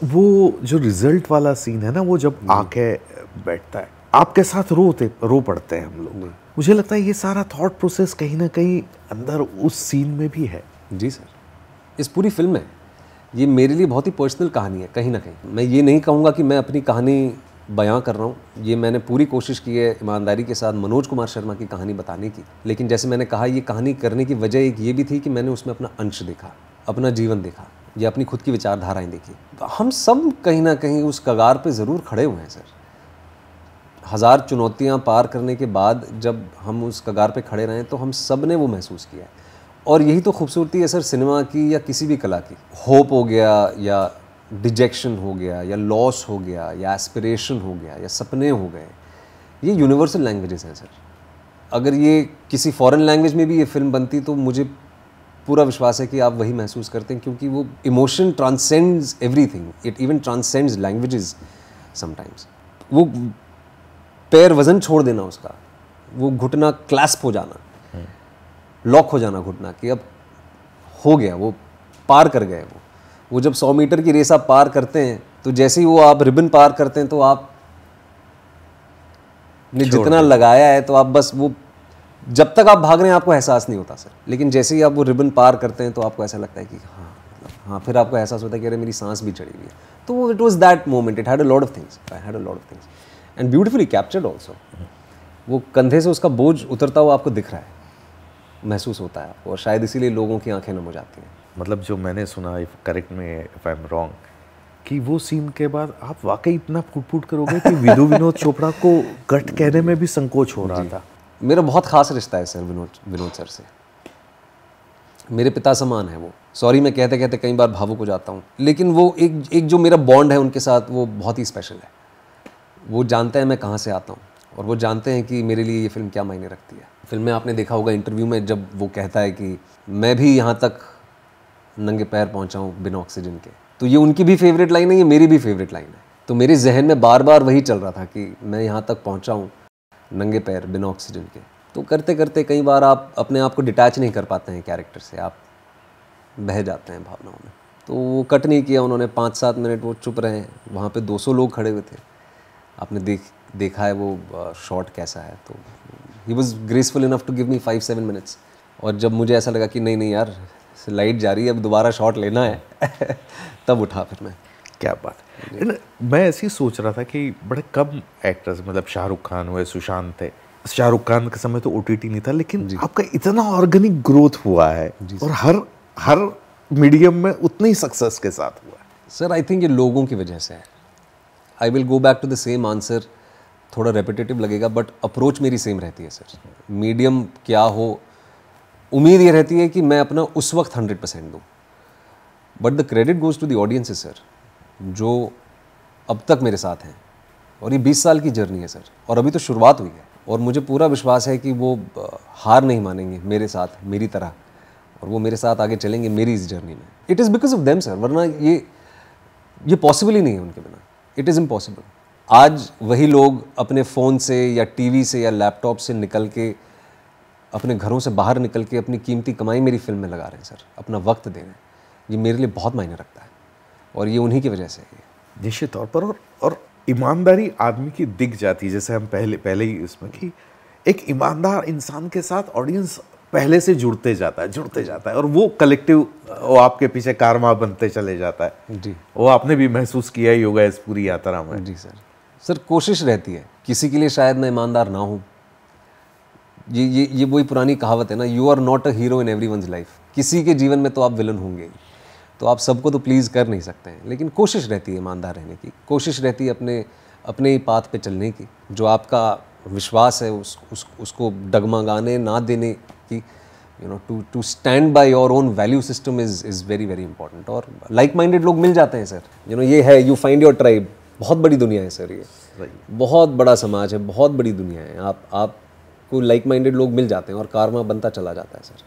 वो जो रिजल्ट वाला सीन है ना, वो जब आके बैठता है आपके साथ, रो पड़ते हैं हम लोग। मुझे लगता है ये सारा थॉट प्रोसेस कहीं ना कहीं अंदर उस सीन में भी है। जी सर, इस पूरी फिल्म में ये मेरे लिए बहुत ही पर्सनल कहानी है। कहीं ना कहीं मैं ये नहीं कहूँगा कि मैं अपनी कहानी बयां कर रहा हूँ, ये मैंने पूरी कोशिश की है ईमानदारी के साथ मनोज कुमार शर्मा की कहानी बताने की। लेकिन जैसे मैंने कहा, ये कहानी करने की वजह एक ये भी थी कि मैंने उसमें अपना अंश देखा, अपना जीवन देखा, या अपनी खुद की विचारधाराएं देखी। तो हम सब कहीं ना कहीं उस कगार पे ज़रूर खड़े हुए हैं सर। हज़ार चुनौतियां पार करने के बाद जब हम उस कगार पे खड़े रहे तो हम सब ने वो महसूस किया है। और यही तो खूबसूरती है सर सिनेमा की या किसी भी कला की। होप हो गया, या डिजेक्शन हो गया, या लॉस हो गया, या एस्पिरेशन हो गया, या सपने हो गए, ये यूनिवर्सल लैंग्वेजेस हैं सर। अगर ये किसी फॉरेन लैंग्वेज में भी ये फिल्म बनती तो मुझे पूरा विश्वास है कि आप वही महसूस करते हैं, क्योंकि वो emotion transcends everything, it even transcends languages sometimes. वो पैर वजन छोड़ देना उसका, वो घुटना क्लैस्प हो जाना, लॉक हो जाना घुटना कि अब हो गया, वो पार कर गए। वो जब 100 मीटर की रेस आप पार करते हैं तो जैसे ही वो आप रिबन पार करते हैं तो आप ने जितना लगाया है तो आप बस वो, जब तक आप भाग रहे हैं आपको एहसास नहीं होता सर, लेकिन जैसे ही आप वो रिबन पार करते हैं तो आपको ऐसा लगता है कि हाँ, फिर आपको एहसास होता है कि अरे मेरी सांस भी चढ़ी हुई है। तो it was that moment, it had a lot of things, I had a lot of things and beautifully captured also. वो कंधे से उसका बोझ उतरता हुआ आपको दिख रहा है, महसूस होता है आपको, और शायद इसीलिए लोगों की आंखें नम हो जाती हैं। मतलब जो मैंने सुना, करेक्ट में इफ आई एम रॉन्ग, कि वो सीन के बाद आप वाकई इतना फुट करोगे कि विनोद चोपड़ा को कट कहने में भी संकोच हो रहा था। मेरा बहुत खास रिश्ता है सर विनोद सर से, मेरे पिता समान है वो। सॉरी, मैं कहते कहते कई बार भावुक हो जाता हूँ, लेकिन वो एक जो मेरा बॉन्ड है उनके साथ, वो बहुत ही स्पेशल है। वो जानते हैं मैं कहाँ से आता हूँ, और वो जानते हैं कि मेरे लिए ये फिल्म क्या मायने रखती है। फिल्म में आपने देखा होगा इंटरव्यू में जब वो कहता है कि मैं भी यहाँ तक नंगे पैर पहुँचा हूँ बिना ऑक्सीजन के, तो ये उनकी भी फेवरेट लाइन है, ये मेरी भी फेवरेट लाइन है। तो मेरे जहन में बार बार वही चल रहा था कि मैं यहाँ तक पहुँचा हूँ नंगे पैर बिना ऑक्सीजन के। तो करते करते कई बार आप अपने आप को डिटैच नहीं कर पाते हैं कैरेक्टर से, आप बह जाते हैं भावनाओं में। तो वो कट नहीं किया उन्होंने, 5-7 मिनट वो चुप रहे। वहाँ पे 200 लोग खड़े हुए थे, आपने देखा है वो शॉट कैसा है। तो he was graceful enough to give me 5-7 minutes. और जब मुझे ऐसा लगा कि नहीं यार, लाइट जा रही है, अब दोबारा शॉट लेना है तब उठा फिर मैं। क्या बात है। मैं ऐसे ही सोच रहा था कि बड़े कम एक्टर्स, मतलब शाहरुख खान हुए, सुशांत थे। शाहरुख खान के समय तो OTT नहीं था, लेकिन आपका इतना ऑर्गेनिक ग्रोथ हुआ है और हर मीडियम में उतनी ही सक्सेस के साथ हुआ है। सर आई थिंक ये लोगों की वजह से है। I will go back to the same answer, थोड़ा रेपिटेटिव लगेगा बट अप्रोच मेरी सेम रहती है सर। मीडियम क्या हो, उम्मीद ये रहती है कि मैं अपना उस वक्त 100% दूँ, but the credit goes to the audiences sir, जो अब तक मेरे साथ हैं। और ये 20 साल की जर्नी है सर, और अभी तो शुरुआत हुई है। और मुझे पूरा विश्वास है कि वो हार नहीं मानेंगे मेरे साथ, मेरी तरह, और वो मेरे साथ आगे चलेंगे मेरी इस जर्नी में। It is because of them sir, वरना ये पॉसिबल ही नहीं है उनके बिना। It is impossible. आज वही लोग अपने फ़ोन से या टीवी से या लैपटॉप से निकल के, अपने घरों से बाहर निकल के अपनी कीमती कमाई मेरी फिल्म में लगा रहे हैं सर, अपना वक्त दे रहे हैं। ये मेरे लिए बहुत मायने रखता है, और ये उन्हीं की वजह से है। निश्चित तौर पर। और ईमानदारी आदमी की दिख जाती है, जैसे हम पहले ही इसमें कि एक ईमानदार इंसान के साथ ऑडियंस पहले से जुड़ते जाता है, और वो कलेक्टिव, वो आपके पीछे कारवां बनते चले जाता है। जी, वो आपने भी महसूस किया ही होगा इस पूरी यात्रा में। जी सर कोशिश रहती है। किसी के लिए शायद मैं ईमानदार ना हूँ, ये वही पुरानी कहावत है ना, you are not a hero in everyone's life. किसी के जीवन में तो आप विलन होंगे, तो आप सबको तो प्लीज़ कर नहीं सकते हैं, लेकिन कोशिश रहती है ईमानदार रहने की, कोशिश रहती है अपने ही पाथ पे चलने की। जो आपका विश्वास है उसको डगमगाने ना देने की, to stand by your own value system is very very important. और लाइक माइंडेड लोग मिल जाते हैं सर, ये है, यू फाइंड योर ट्राइब। बहुत बड़ी दुनिया है सर, ये बहुत बड़ा समाज है, बहुत बड़ी दुनिया है। आपको लाइक माइंडेड लोग मिल जाते हैं और कारवां बनता चला जाता है सर।